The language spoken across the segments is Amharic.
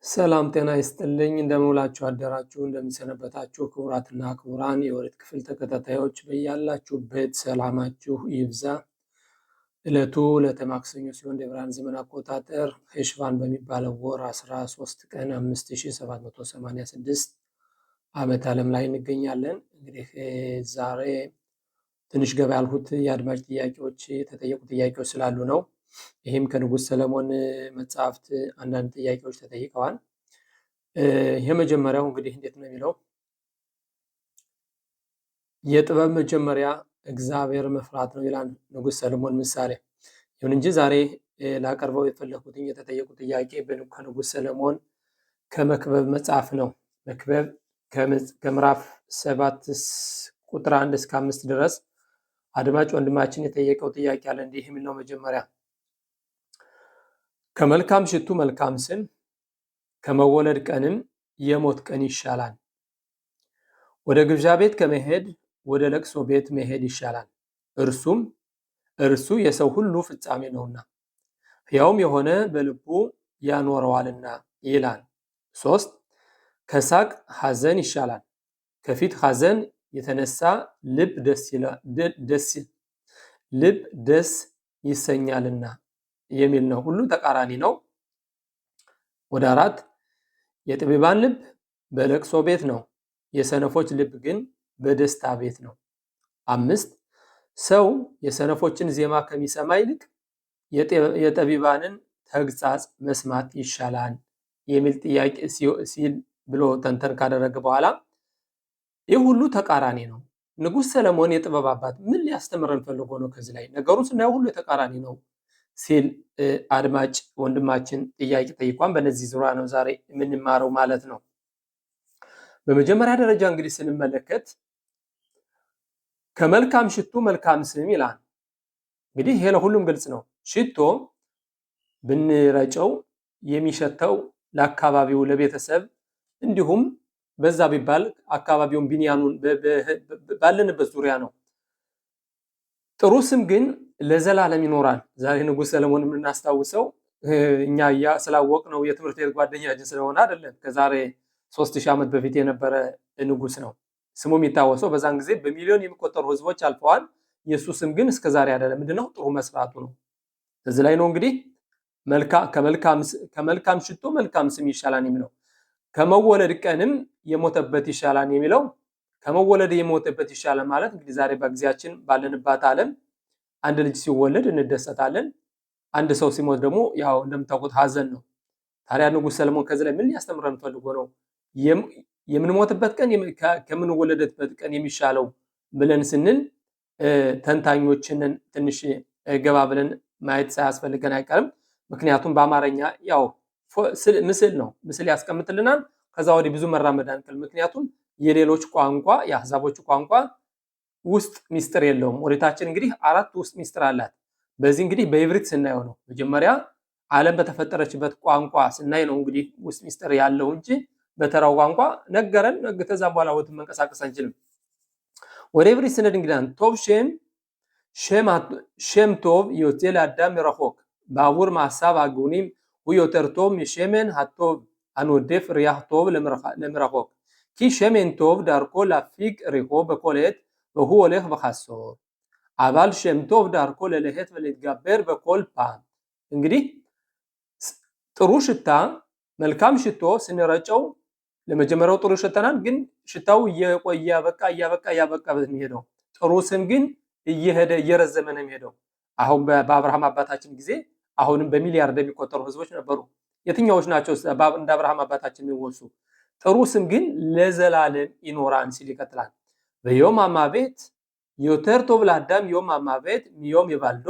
ሰላም ጤና ይስጥልኝ እንደምውላችሁ አደራችሁ እንደምሰነበታችሁ ክቡራትና ክቡራን የወሬት ክፍል ተከታታዮች በያላችሁበት ሰላማችሁ ይብዛ። ዕለቱ ዕለተ ማክሰኞ ሲሆን የብርሃን ዘመን አቆጣጠር ሄሽቫን በሚባለው ወር 13 ቀን 5786 ዓመት ዓለም ላይ እንገኛለን። እንግዲህ ዛሬ ትንሽ ገባ ያልሁት የአድማጭ ጥያቄዎች የተጠየቁ ጥያቄዎች ስላሉ ነው። ይህም ከንጉሥ ሰለሞን መጽሐፍት አንዳንድ ጥያቄዎች ተጠይቀዋል። የመጀመሪያው እንግዲህ እንዴት ነው የሚለው የጥበብ መጀመሪያ እግዚአብሔር መፍራት ነው ይላል ንጉሥ ሰለሞን ምሳሌ። ይሁን እንጂ ዛሬ ላቀርበው የፈለኩትን የተጠየቁ ጥያቄ ከንጉሥ ሰለሞን ከመክብብ መጽሐፍ ነው። መክብብ ከምዕራፍ 7 ቁጥር 1 እስከ 5 ድረስ አድማጭ ወንድማችን የጠየቀው ጥያቄ አለ። እንዲህ የሚል ነው። መጀመሪያ ከመልካም ሽቱ መልካም ስም ከመወለድ ቀንም የሞት ቀን ይሻላል። ወደ ግብዣ ቤት ከመሄድ ወደ ለቅሶ ቤት መሄድ ይሻላል። እርሱ የሰው ሁሉ ፍጻሜ ነውና ሕያውም የሆነ በልቡ ያኖረዋልና ይላል። 3 ከሳቅ ሐዘን ይሻላል። ከፊት ሐዘን የተነሳ ልብ ደስ ይሰኛልና የሚል ነው። ሁሉ ተቃራኒ ነው። ወደ 4 የጠቢባን ልብ በለቅሶ ቤት ነው፣ የሰነፎች ልብ ግን በደስታ ቤት ነው። 5 ሰው የሰነፎችን ዜማ ከሚሰማ ይልቅ የጠቢባንን ተግሳጽ መስማት ይሻላል የሚል ጥያቄ ሲል ብሎ ተንተን ካደረገ በኋላ ይህ ሁሉ ተቃራኒ ነው። ንጉሥ ሰለሞን የጥበብ አባት ምን ሊያስተምረን ፈልጎ ነው? ከዚህ ላይ ነገሩን ስናየው ሁሉ የተቃራኒ ነው ሲል አድማጭ ወንድማችን ጥያቄ ጠይቋን። በእነዚህ ዙሪያ ነው ዛሬ የምንማረው ማለት ነው። በመጀመሪያ ደረጃ እንግዲህ ስንመለከት ከመልካም ሽቱ መልካም ስም ይላል። እንግዲህ ይሄ ለሁሉም ግልጽ ነው። ሽቶ ብንረጨው የሚሸተው ለአካባቢው ለቤተሰብ፣ እንዲሁም በዛ ቢባል አካባቢውን ቢንያኑን ባለንበት ዙሪያ ነው። ጥሩ ስም ግን ለዘላለም ይኖራል። ዛሬ ንጉሥ ሰለሞን የምናስታውሰው እኛ ስላወቅ ነው የትምህርት ቤት ጓደኛችን ስለሆነ አይደለም። ከዛሬ 3000 ዓመት በፊት የነበረ ንጉሥ ነው። ስሙ የሚታወሰው በዛን ጊዜ በሚሊዮን የሚቆጠሩ ህዝቦች አልፈዋል። የሱ ስም ግን እስከዛሬ አይደለም። ምንድነው? ጥሩ መስራቱ ነው። እዚህ ላይ ነው እንግዲህ ከመልካም ሽቶ መልካም ስም ይሻላል የሚለው። ከመወለድ ቀንም የሞተበት ይሻላል የሚለው ከመወለድ የሞተበት ይሻላል ማለት እንግዲህ ዛሬ በጊዜያችን ባለንባት ዓለም አንድ ልጅ ሲወለድ እንደሰታለን። አንድ ሰው ሲሞት ደግሞ ያው እንደምታውቁት ሐዘን ነው። ታዲያ ንጉሥ ሰለሞን ከዚህ ላይ ምን ሊያስተምረን ፈልጎ ነው የምንሞትበት ቀን ከምንወለድበት ቀን የሚሻለው ብለን ስንል ተንታኞችን ትንሽ ገባ ብለን ማየት ሳያስፈልገን አይቀርም። ምክንያቱም በአማርኛ ያው ምስል ነው፣ ምስል ያስቀምጥልናል። ከዛ ወዲህ ብዙ መራመድ አንችል። ምክንያቱም የሌሎች ቋንቋ የአሕዛቦች ቋንቋ ውስጥ ሚስጥር የለውም። ወሬታችን እንግዲህ 4 ውስጥ ሚስጥር አላት። በዚህ እንግዲህ በኢብሪት ስናየው ነው መጀመሪያ ዓለም በተፈጠረችበት ቋንቋ ስናይ ነው እንግዲህ ውስጥ ሚስጥር ያለው እንጂ በተራው ቋንቋ ነገረን ከዛ በኋላ ወጥ መንቀሳቀስ አንችልም። ወደ ኢብሪት ስንሄድ እንግዲህ ቶብ ሼም ቶብ ዮቴል አዳም ረሆክ ባቡር ማሳብ አጉኒም ወዮተር ቶብ የሸመን ሀቶብ አንወደፍ ሪያህ ቶብ ለምረሆክ ኪ ሸመን ቶብ ዳርኮ ላፊቅ ሪሆ በኮሌት ወሁ ወለህ በሐሶር አባል ሸም ቶብ ዳርኮ ለለህት ወለትጋበር በኮልፓ። እንግዲህ ጥሩ ሽታ መልካም ሽቶ ስንረጨው ለመጀመሪያው ጥሩ ሽታናል፣ ግን ሽታው እየቆየ ያበቃ በሚሄደው ጥሩ ስም ግን እየሄደ እየረዘመ ነው የሚሄደው። አሁን በአብርሃም አባታችን ጊዜ አሁንም በሚሊያርድ የሚቆጠሩ ህዝቦች ነበሩ። የትኛዎች ናቸው እንደ አብርሃም አባታችን የሚወሱ? ጥሩ ስም ግን ለዘላለም ይኖራል ሲል ይቀጥላል። በዮም አማቤት ዮተር ቶብ ለአዳም ዮም አማቤት ሚዮም ይባልዶ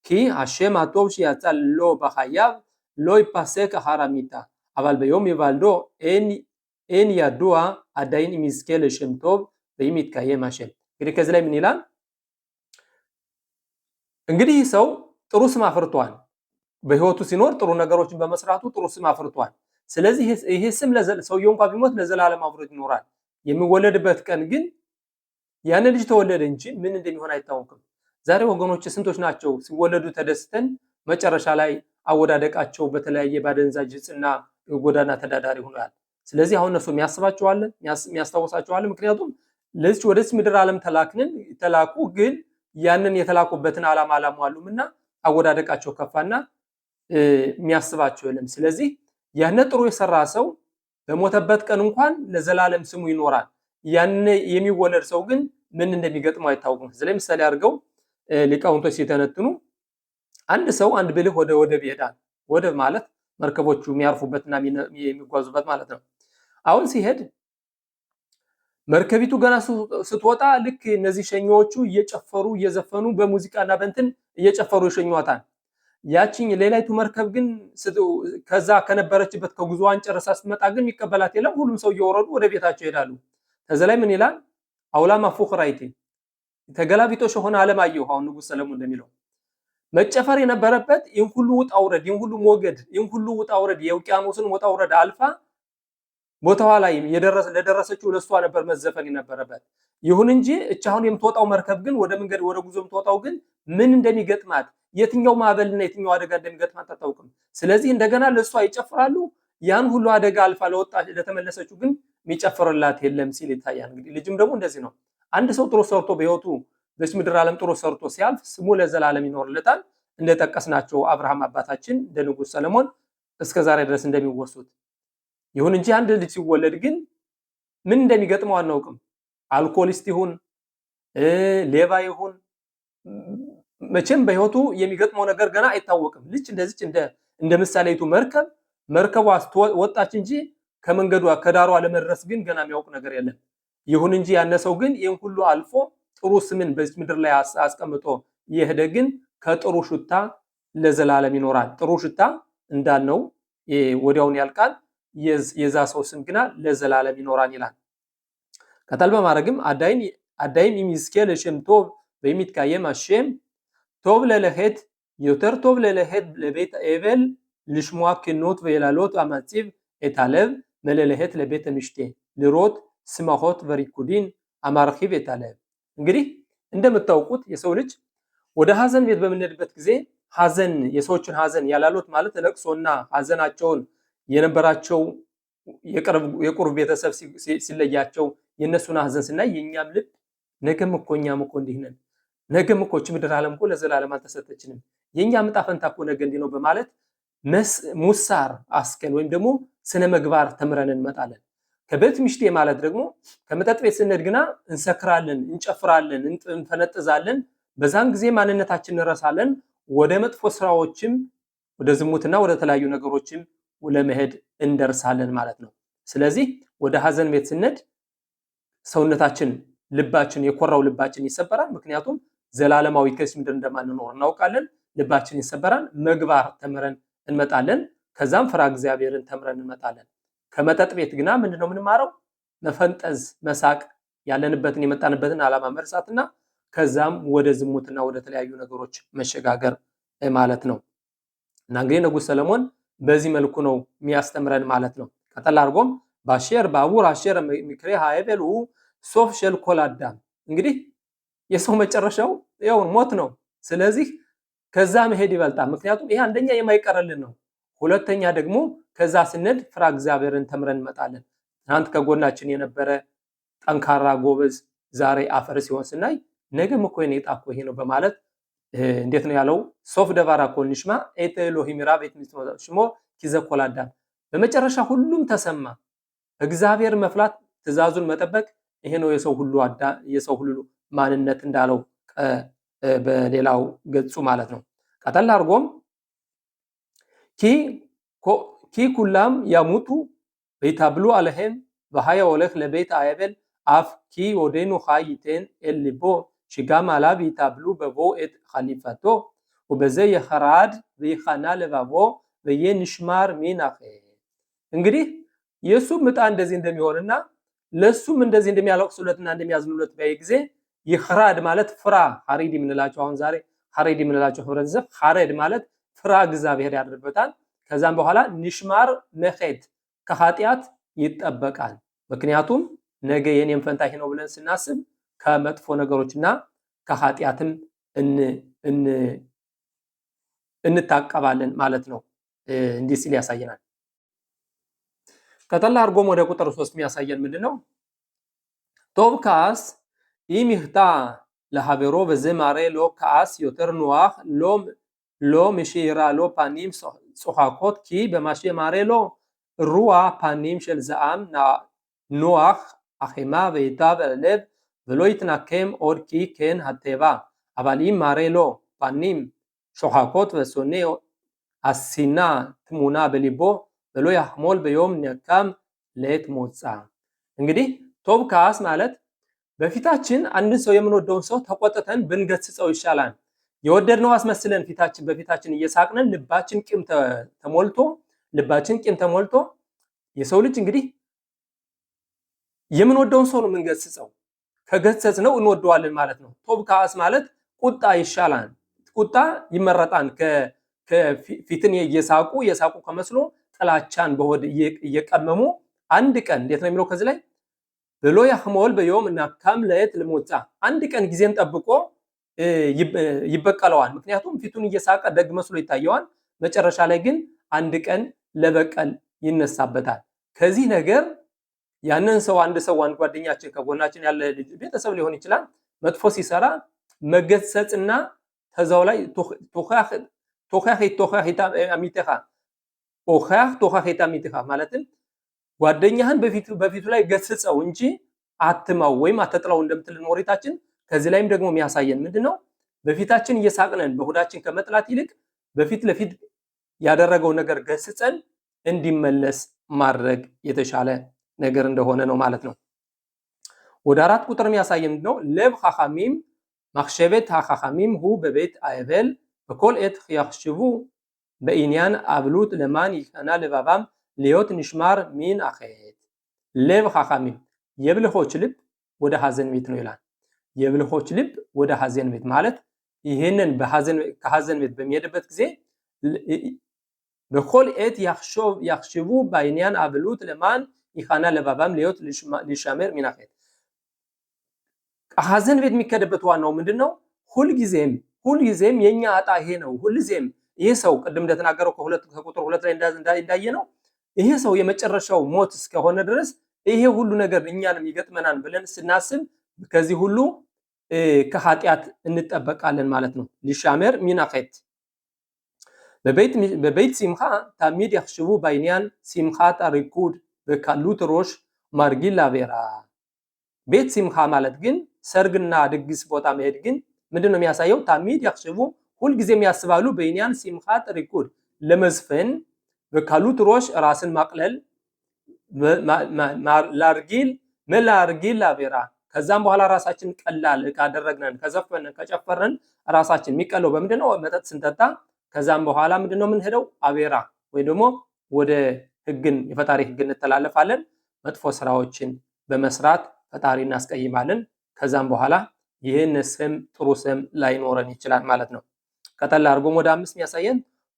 ኪ አሸም አቶብ ሲያጻል ሎ በሐያብ ሎ ይፓሰክ ሐራሚታ አባል በዮም ይባልዶ ኤን ያዱአ አዳይን ሚስኬል ሸምቶብ በይሚትካየ ማሸል። እንግዲህ ከዚህ ላይ ምን ይላል? እንግዲህ ሰው ጥሩ ስም አፍርቷል። በህይወቱ ሲኖር ጥሩ ነገሮችን በመስራቱ ጥሩ ስም አፍርቷል። ስለዚህ ይሄ ስም ሰውየው እንኳን ቢሞት ለዘላለም አብሮት ይኖራል። የሚወለድበት ቀን ግን ያን ልጅ ተወለደ እንጂ ምን እንደሚሆን አይታወቅም። ዛሬ ወገኖች ስንቶች ናቸው ሲወለዱ ተደስተን መጨረሻ ላይ አወዳደቃቸው በተለያየ ባደንዛዥ እጽና ጎዳና ተዳዳሪ ሆኗል። ስለዚህ አሁን እነሱ የሚያስታውሳቸዋል። ምክንያቱም ለዚህ ወደዚህ ምድር ዓለም ተላኩ፣ ግን ያንን የተላኩበትን ዓላማ አላሟሉምና አወዳደቃቸው ከፋና የሚያስባቸው የለም። ስለዚህ ያን ጥሩ የሰራ ሰው በሞተበት ቀን እንኳን ለዘላለም ስሙ ይኖራል። ያን የሚወለድ ሰው ግን ምን እንደሚገጥመው አይታወቅም። ስለዚህ ምሳሌ አድርገው ሊቃውንቶች ሲተነትኑ አንድ ሰው አንድ ብልህ ወደ ወደብ ይሄዳል። ወደብ ማለት መርከቦቹ የሚያርፉበትና የሚጓዙበት ማለት ነው። አሁን ሲሄድ መርከቢቱ ገና ስትወጣ ልክ እነዚህ ሸኞቹ እየጨፈሩ እየዘፈኑ በሙዚቃና በእንትን እየጨፈሩ ይሸኟታል። ያቺኝ ሌላይቱ መርከብ ግን ከዛ ከነበረችበት ከጉዞዋን ጨርሳ ስትመጣ ግን የሚቀበላት የለም። ሁሉም ሰው እየወረዱ ወደ ቤታቸው ይሄዳሉ። ከዛ ላይ ምን ይላል? አውላማ ፉኽራይቲ ተገላቢጦሽ የሆነ ዓለም አየሁ። አሁን ንጉሥ ሰለሞን እንደሚለው መጨፈር የነበረበት ይህን ሁሉ ውጣ ውረድ፣ ይህን ሁሉ ሞገድ፣ ይህን ሁሉ ውጣ ውረድ የውቅያኖስን ውጣ ውረድ አልፋ ቦታዋ ላይ ለደረሰችው ለሷ ነበር መዘፈን የነበረበት። ይሁን እንጂ እቻ አሁን የምትወጣው መርከብ ግን ወደ መንገድ ወደ ጉዞ የምትወጣው ግን ምን እንደሚገጥማት የትኛው ማዕበልና የትኛው አደጋ እንደሚገጥማት አታውቅም። ስለዚህ እንደገና ለሷ ይጨፍራሉ። ያን ሁሉ አደጋ አልፋ ለተመለሰችው ግን የሚጨፍርላት የለም ሲል ይታያል። እንግዲህ ልጅም ደግሞ እንደዚህ ነው። አንድ ሰው ጥሩ ሰርቶ በህይወቱ በዚህ ምድር ዓለም ጥሩ ሰርቶ ሲያልፍ ስሙ ለዘላለም ይኖርለታል። እንደጠቀስናቸው አብርሃም አባታችን እንደ ንጉሥ ሰለሞን እስከዛሬ ድረስ እንደሚወሱት። ይሁን እንጂ አንድ ልጅ ሲወለድ ግን ምን እንደሚገጥመው አናውቅም። አልኮሊስት ይሁን ሌባ ይሁን መቼም በህይወቱ የሚገጥመው ነገር ገና አይታወቅም። ልጅ እንደዚች እንደ ምሳሌቱ መርከቧ ወጣች እንጂ ከመንገዷ ከዳሯ ለመድረስ ግን ገና የሚያውቅ ነገር የለም። ይሁን እንጂ ያነሰው ግን ይህን ሁሉ አልፎ ጥሩ ስምን በዚህ ምድር ላይ አስቀምጦ የሄደ ግን ከጥሩ ሽታ ለዘላለም ይኖራል። ጥሩ ሽታ እንዳልነው ወዲያውን ያልቃል። የዛ ሰው ስም ግና ለዘላለም ይኖራል ይላል። ቀጠል በማድረግም አዳይም ይምስኬ ለሽም ቶብ በሚትካየም አሸም ቶብ ለለሄት יותר טוב ללכת לבית אבל לשמוע כנות ויללות המציב את הלב מללכת לבית המשתה לראות שמחות וריקודין המרחיב את הלב። እንግዲህ እንደምታውቁት የሰው ልጅ ወደ ሐዘን ቤት በምንሄድበት ጊዜ ሐዘን የሰዎችን ሐዘን ያላሉት ማለት ለቅሶና ሐዘናቸውን የነበራቸው የቁርብ ቤተሰብ ሲለያቸው የነሱን ሐዘን ስናይ የኛም ልብ ነገም እኮ እኛም እኮ እንዲህ ነን፣ ነገም እኮ ምድር ዓለም እኮ ለዘላለም አልተሰጠችንም፣ የኛ ዕጣ ፈንታ እኮ ነገ እንዲህ ነው በማለት ሙሳር አስከል ወይም ደግሞ ስነ ምግባር ተምረን እንመጣለን። ከቤት ምሽቴ ማለት ደግሞ ከመጠጥ ቤት ስንሄድ ግና እንሰክራለን፣ እንጨፍራለን፣ እንፈነጥዛለን። በዛን ጊዜ ማንነታችንን እንረሳለን። ወደ መጥፎ ስራዎችም ወደ ዝሙትና ወደ ተለያዩ ነገሮችም ለመሄድ እንደርሳለን ማለት ነው። ስለዚህ ወደ ሐዘን ቤት ስንሄድ ሰውነታችን ልባችን የኮራው ልባችን ይሰበራል። ምክንያቱም ዘላለማዊ ከዚህ ምድር እንደማንኖር እናውቃለን። ልባችን ይሰበራል። ምግባር ተምረን እንመጣለን። ከዛም ፍራ እግዚአብሔርን ተምረን እንመጣለን። ከመጠጥ ቤት ግና ምንድነው የምንማረው? መፈንጠዝ፣ መሳቅ፣ ያለንበትን የመጣንበትን ዓላማ መርሳትና ከዛም ወደ ዝሙትና ወደ ተለያዩ ነገሮች መሸጋገር ማለት ነው። እና እንግዲህ ንጉሥ ሰለሞን በዚህ መልኩ ነው የሚያስተምረን ማለት ነው። ቀጠል አድርጎም ባሼር ባቡር አሼር ምክሬ ሃይበሉ ሶፍ ሸል ኮል አዳም። እንግዲህ የሰው መጨረሻው ያው ሞት ነው። ስለዚህ ከዛ መሄድ ይበልጣል። ምክንያቱም ይሄ አንደኛ የማይቀርልን ነው። ሁለተኛ ደግሞ ከዛ ስንሄድ ፍራ እግዚአብሔርን ተምረን እንመጣለን። ትናንት ከጎናችን የነበረ ጠንካራ ጎበዝ ዛሬ አፈር ሲሆን ስናይ ነገም እኮ የኔ ዕጣ እኮ ይሄ ነው በማለት እንዴት ነው ያለው? ሶፍ ደባራ ኮንሽማ ኤተ ኤሎሂም ራ ቤት ሽሞ ኪዘኮል አዳም። በመጨረሻ ሁሉም ተሰማ። እግዚአብሔር መፍላት፣ ትእዛዙን መጠበቅ ይሄ ነው የሰው ሁሉ ማንነት እንዳለው በሌላው ገጹ ማለት ነው። ቀጠል አድርጎም ኪ ኩላም ያሙቱ በይታብሉ አለህም በሃያ ወለክ ለቤት አየበል አፍ ኪ ወዴኑ ኻይቴን ኤልቦ ሽጋም አላብ ይታብሉ በቦ ኤት ኸሊፈቶ ወበዘ የኸራድ በይኻና ለባቦ በየንሽማር ሚናኸ። እንግዲህ የሱም ዕጣ እንደዚህ እንደሚሆንና ለሱም እንደዚህ እንደሚያለቅሱለትና እንደሚያዝኑለት ባይ ጊዜ ይኽራድ ማለት ፍራ ሐሪድ የምንላቸው አሁን ዛሬ ሐሪድ የምንላቸው ህብረተሰብ ሐረድ ማለት ፍራ እግዚአብሔር ያድርበታል። ከዛም በኋላ ንሽማር መኸት ከኃጢአት ይጠበቃል። ምክንያቱም ነገ የኔም ፈንታ ይሄ ነው ብለን ስናስብ ከመጥፎ ነገሮችና ከኃጢአትም እንታቀባለን ማለት ነው። እንዲህ ሲል ያሳየናል። ቀጠል አድርጎም ወደ ቁጥር 3 የሚያሳየን ምንድነው? ቶብ ካስ ኢሚህታ ለሀበሮ በዘ ማሬ ሎ ካስ ዮተር ኑዋህ ሎ ምሽራ ሎ ፓኒም ጾኻኮት ኪ በማሽ ማሬ ሎ ሩዋ ፓኒም של זעם נוח אחימה ואיתה בלב ולא יתנקם עוד כי כן הטבע אבל אם מראה לו פנים שוחקות ושונא השנאה תמונה בליבו ולא יחמול ביום נקם לעת מוצא እንግዲህ ቶብ ካስ ማለት በፊታችን አንድ ሰው የምንወደውን ሰው ተቆጥተን ብንገስጸው ይሻላል የወደድነው አስመስለን በፊታችን እየሳቅነን ልባችን ቂም ተሞልቶ የሰው ልጅ እንግዲህ የምንወደውን ሰው ነው የምንገስጸው ከገሰጽነው እንወደዋለን ማለት ነው ቶብ ካስ ማለት ቁጣ ይሻላል ቁጣ ይመረጣን ከፊትን የሳቁ ከመስሎ ጥላቻን በሆድ እየቀመሙ አንድ ቀን እንዴት ነው የሚለው ከዚህ ላይ ብሎ ያህሞል በዮም ናካም ለየት ለሞጻ አንድ ቀን ጊዜን ጠብቆ ይበቀለዋል ምክንያቱም ፊቱን እየሳቀ ደግ መስሎ ይታየዋል መጨረሻ ላይ ግን አንድ ቀን ለበቀል ይነሳበታል ከዚህ ነገር ያንን ሰው አንድ ጓደኛችን ከጎናችን ያለ ቤተሰብ ሊሆን ይችላል መጥፎ ሲሰራ መገሰጽና ተዛው ላይ ቶኻኺታ አሚተኻ ማለትም ጓደኛህን በፊቱ ላይ ገስጸው እንጂ አትማው ወይም አትጥላው እንደምትል ኖሪታችን ከዚህ ላይም ደግሞ የሚያሳየን ምንድነው በፊታችን እየሳቅነን በሆዳችን ከመጥላት ይልቅ በፊት ለፊት ያደረገው ነገር ገስጸን እንዲመለስ ማድረግ የተሻለ ነገር እንደሆነ ነው ማለት ነው ወደ 4 ቁጥር የሚያሳየን ነው ለብ ኻኻሚም מחשבת החכמים הוא בבית האבל וכל עת יחשבו בעניין אבלות למען ייכנע לבבם להיות נשמר מן החטא לב חכמים የብልሆች ልብ ወደ ሐዘን ቤት ነው ይላል የብልሆች ልብ ወደ ሐዘን ቤት ማለት ይሄንን ከሐዘን ቤት በሚሄድበት ጊዜ በכל עת יחשבו בעניין אבלות למען ייכנע לבבם להיות להישמר מן החטא ሐዘን ቤት የሚከደበት ዋናው ምንድነው ሁልጊዜም የኛ አጣ ይሄ ነው ሁልጊዜም ይሄ ሰው ቀደም እንደተናገረው ከቁጥር 2 ላይ እንዳየነው ይሄ ሰው የመጨረሻው ሞት እስከሆነ ድረስ ይሄ ሁሉ ነገር እኛንም ይገጥመናል ብለን ስናስብ ከዚህ ሁሉ ከኃጢያት እንጠበቃለን ማለት ነው ሊሻመር ሚናኸት በቤት ሲምኻ ታሚድ ያخشቡ ባይኒያን ሲምኻት አሪኩድ በካሉት ሮሽ ማርጊላ ቬራ ቤት ሲምኻ ማለት ግን ሰርግና ድግስ ቦታ መሄድ ግን ምንድነው የሚያሳየው ታሚድ ያخشቡ ሁሉ ጊዜም ያስባሉ በይኒያን ሲምኻት አሪኩድ ለመዝፈን በካሉት ሮሽ ራስን ማቅለል መላርጊል ላቬራ ከዛም በኋላ ራሳችን ቀላል ካደረግነን ከዘፈነን ከጨፈረን ራሳችን የሚቀለው በምንድነው መጠጥ ስንጠጣ ከዛም በኋላ ምንድነው የምንሄደው አቬራ ወይ ደግሞ ወደ የፈጣሪ ህግን እንተላለፋለን መጥፎ ስራዎችን በመስራት ፈጣሪ እናስቀይማለን ከዛም በኋላ ይሄን ስም ጥሩ ስም ላይኖረን ይችላል ማለት ነው ቀጠል አድርጎም ወደ 5 የሚያሳየን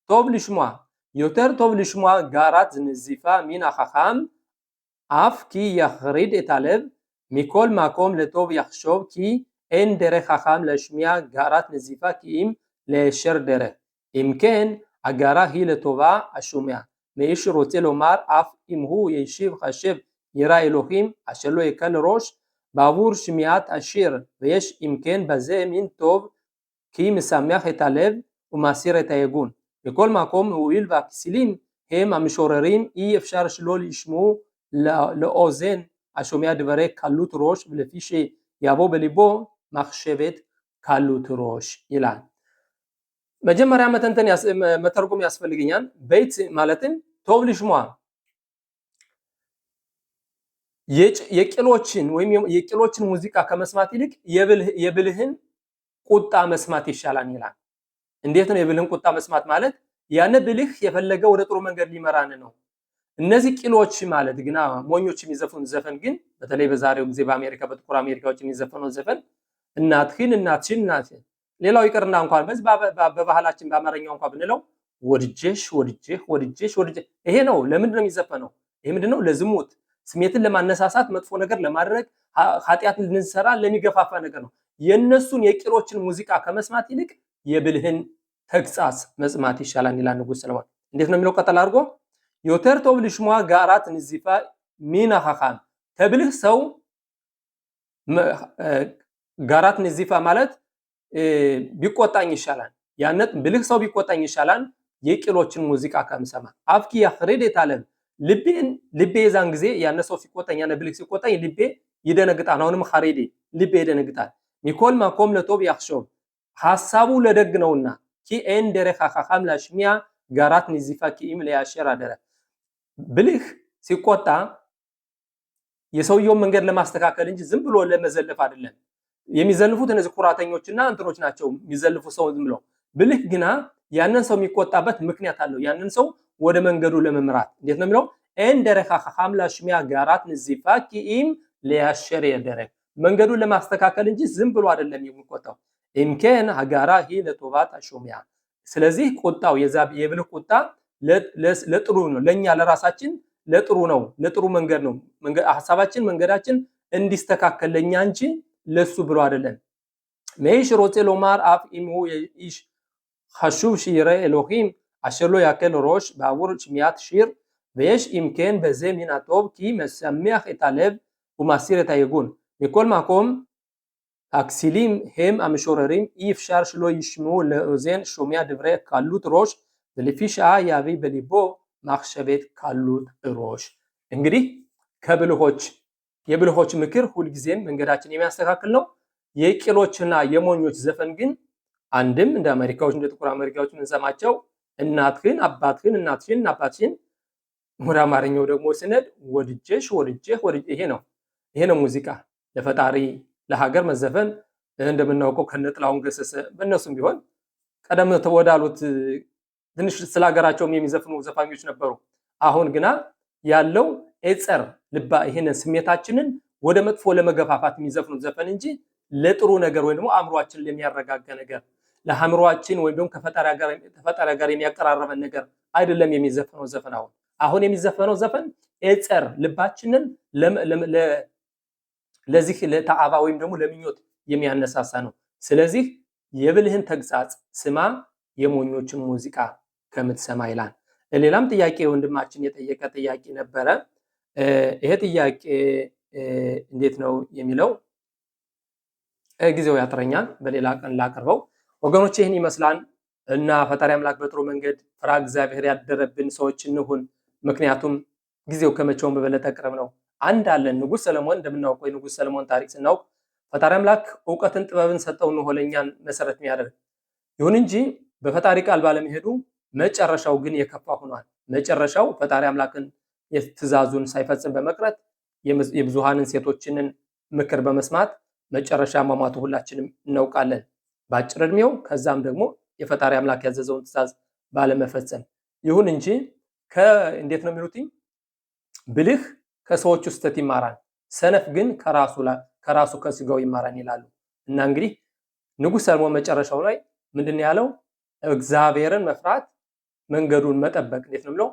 ቶብ ልሽሟ ዮተር ቶብ ልሽሟ ጋራት ዝንዚፋ ሚና ኻኻም አፍ ኪ ያኽሪድ እታለብ ሚኮል ማኮም ለቶብ ያኽሾብ ኪ ኤን ደረ ኻኻም ለሽሚያ ጋራት ንዚፋ ኪም ለሸር ደረ ኢምከን አጋራ ሂ ለቶባ አሹሚያ መይሽ ሮቴ ሎማር አፍ ኢምሁ የሺብ ኻሽብ ይራ ኤሎሂም አሸሎ የከል ሮሽ ባቡር ሽሚያት አሽር ወይሽ ኢምከን በዘ ሚን ቶብ ኪ መስሚያህ እታለብ ወማሲር እታየጉን בכל מקום הועיל והכסילים הם המשוררים אי אפשר שלא לשמוע לאוזן השומע דברי קלות ראש ולפי שיבוא בליבו מחשבת קלות ראש ይላል መጀመሪያ መተርጎም ያስፈልገኛል ቤት ማለትም ቶብ ልሽሟ የቂሎችን ሙዚቃ ከመስማት ይልቅ የብልህን ቁጣ መስማት ይሻላል ይላል እንዴት ነው የብልህን ቁጣ መስማት ማለት ያነ ብልህ የፈለገ ወደ ጥሩ መንገድ ሊመራን ነው እነዚህ ቂሎች ማለት ግና ሞኞች የሚዘፉን ዘፈን ግን በተለይ በዛሬው ጊዜ በአሜሪካ በጥቁር አሜሪካዎች የሚዘፈነው ዘፈን እናትሽን ሌላው ይቀርና እንኳን በዚህ በባህላችን በአማርኛው እንኳን ብንለው ወድጄሽ ይሄ ነው ለምንድን ነው የሚዘፈነው ይሄ ምንድነው ለዝሙት ስሜትን ለማነሳሳት መጥፎ ነገር ለማድረግ ኃጢያትን ልንሰራ ለሚገፋፋ ነገር ነው የነሱን የቂሎችን ሙዚቃ ከመስማት ይልቅ የብልህን ተግሳጽ መስማት ይሻላል ይላል ንጉስ ሰለሞን እንዴት ነው የሚለው ቀጠል አድርጎ יותר טוב לשמוע ጋራት ንዚፋ ሚን החכם ከብልህ ሰው ጋራት ንዚፋ ማለት ቢቆጣኝ ይሻላል ያነት ብልህ ሰው ቢቆጣኝ ይሻላል የቂሎችን ሙዚቃ ከምሰማ አፍኪ ያخرድ የታለም ልቤ የዛን ጊዜ ያነ ሰው ሲቆጣኝ ያነ ብልህ ሲቆጣኝ ልቤ ይደነግጣል አሁንም خريدي ልቤ ይደነግጣል ሚኮል ማቆም ለቶብ ያخشوب ሐሳቡ ለደግ ነውና ኪ ኤንደረ ኻኻም ላሽሚያ ጋራት ንዚፋ ኪም ለያሸራ ደረ ብልህ ሲቆጣ የሰውየው መንገድ ለማስተካከል እንጂ ዝም ብሎ ለመዘለፍ አይደለም የሚዘልፉት እነዚህ ኩራተኞችና እንትሮች ናቸው የሚዘልፉ ሰው ዝም ብሎ ብልህ ግና ያንን ሰው የሚቆጣበት ምክንያት አለው ያንን ሰው ወደ መንገዱ ለመምራት እንዴት ነው የሚለው ኤንደረ ኻኻም ላሽሚያ ጋራት ንዚፋ ኪም ለያሸራ ደረ መንገዱ ለማስተካከል እንጂ ዝም ብሎ አይደለም የሚቆጣው ኢምከን አጋራ ሂ ለቶባት አሾሚያ ስለዚህ ቁጣው የብልህ ቁጣ ለጥሩ ነው ለኛ ለራሳችን ለጥሩ ነው ለጥሩ መንገድ ነው ሐሳባችን መንገዳችን እንዲስተካከል ለኛ እንጂ ለሱ ብሎ አይደለም መይሽ ሮቴሎማር አፍ ኢሙ ይሽ خشوب شير الوهيم አሸሎ ያከል ሮሽ ባቡር ችሚያት ሺር በየሽ ኢምከን በዘሚን አቶብ ኪ መስሚያህ ኢታለብ ወማሲረት አይጉን በኮል ማቆም አክሲሊም ሄም አምሾረሪም ኢፍሻር ሽሎ ይሽሙ ለኦዜን ሾሚያ ድብረ ካሉት ሮሽ ለፊሻ ያቪ በሊቦ ማክሸቤት ካሉት ሮሽ እንግዲህ የብልሆች ምክር ሁሉ ጊዜም መንገዳችን የሚያስተካክል ነው የቂሎችና የሞኞች ዘፈን ግን አንድም እንደ አሜሪካዎች እንደ ጥቁር አሜሪካዎች ምንሰማቸው እናትህን አባትህን እናትሽን አባትሽን ወደ አማርኛው ደግሞ ስነድ ወድጄሽ ይሄ ነው ሙዚቃ ለፈጣሪ ለሀገር መዘፈን እንደምናውቀው ከነጥላውን ገሰሰ በእነሱም ቢሆን ቀደም ተወዳሉት ትንሽ ስላገራቸውም የሚዘፍኑ ዘፋኞች ነበሩ አሁን ግና ያለው ኤጸር ልባ ይሄንን ስሜታችንን ወደ መጥፎ ለመገፋፋት የሚዘፍኑ ዘፈን እንጂ ለጥሩ ነገር ወይ ደግሞ አእምሮአችንን ለሚያረጋጋ ነገር ለአእምሮአችን ወይ ደግሞ ከፈጣሪ ጋር የሚያቀራርበን ነገር አይደለም የሚዘፈነው ዘፈን አሁን የሚዘፈነው ዘፈን ኤጸር ልባችንን ለዚህ ለተዓባ ወይም ደግሞ ለምኞት የሚያነሳሳ ነው ስለዚህ የብልህን ተግሳጽ ስማ የሞኞችን ሙዚቃ ከምትሰማ ይላል ሌላም ጥያቄ ወንድማችን የጠየቀ ጥያቄ ነበረ ይሄ ጥያቄ እንዴት ነው የሚለው ጊዜው ያጥረኛል በሌላ ቀን ላቀርበው ወገኖች ይሄን ይመስላል እና ፈጣሪ አምላክ በጥሩ መንገድ ፍራ እግዚአብሔር ያደረብን ሰዎች እንሁን ምክንያቱም ጊዜው ከመቼውም በበለጠ ቅርብ ነው አንድ አለ ንጉስ ሰለሞን እንደምናውቀው የንጉስ ሰለሞን ታሪክ ስናውቅ ፈጣሪ አምላክ ዕውቀትን ጥበብን ሰጠው ነው ለኛን መሰረት የሚያደርግ ይሁን እንጂ በፈጣሪ ቃል ባለመሄዱ መጨረሻው ግን የከፋ ሆኗል መጨረሻው ፈጣሪ አምላክን የትእዛዙን ሳይፈጽም በመቅረት የብዙሃንን ሴቶችንን ምክር በመስማት መጨረሻ ማማቱ ሁላችንም እናውቃለን ባጭር እድሜው ከዛም ደግሞ የፈጣሪ አምላክ ያዘዘውን ትእዛዝ ባለመፈጸም ይሁን እንጂ እንዴት ነው የሚሉት ብልህ ከሰዎች ውስጥ ይማራል ሰነፍ ግን ከራሱ ከስጋው ይማራል ይላሉ እና እንግዲህ ንጉስ ሰለሞን መጨረሻው ላይ ምንድነው ያለው እግዚአብሔርን መፍራት መንገዱን መጠበቅ እንዴት ነው ብለው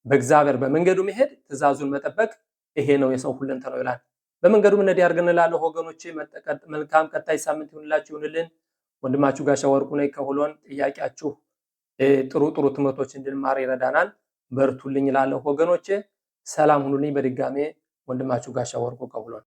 በእግዚአብሔር በመንገዱ መሄድ ትእዛዙን መጠበቅ ይሄ ነው የሰው ሁለንተናው ይላል በመንገዱ ምን ያርገንላል ወገኖቼ መልካም ቀጣይ ሳምንት ይሁንልን ወንድማችሁ ጋሻ ወርቁ ነኝ ከሆሎን ጥያቄያችሁ ጥሩ ትምህርቶች እንድንማር ይረዳናል በርቱልኝ ይላል ወገኖቼ ሰላም ሁኑልኝ በድጋሜ ወንድማችሁ ጋሻ ወርቁ ከሆሎን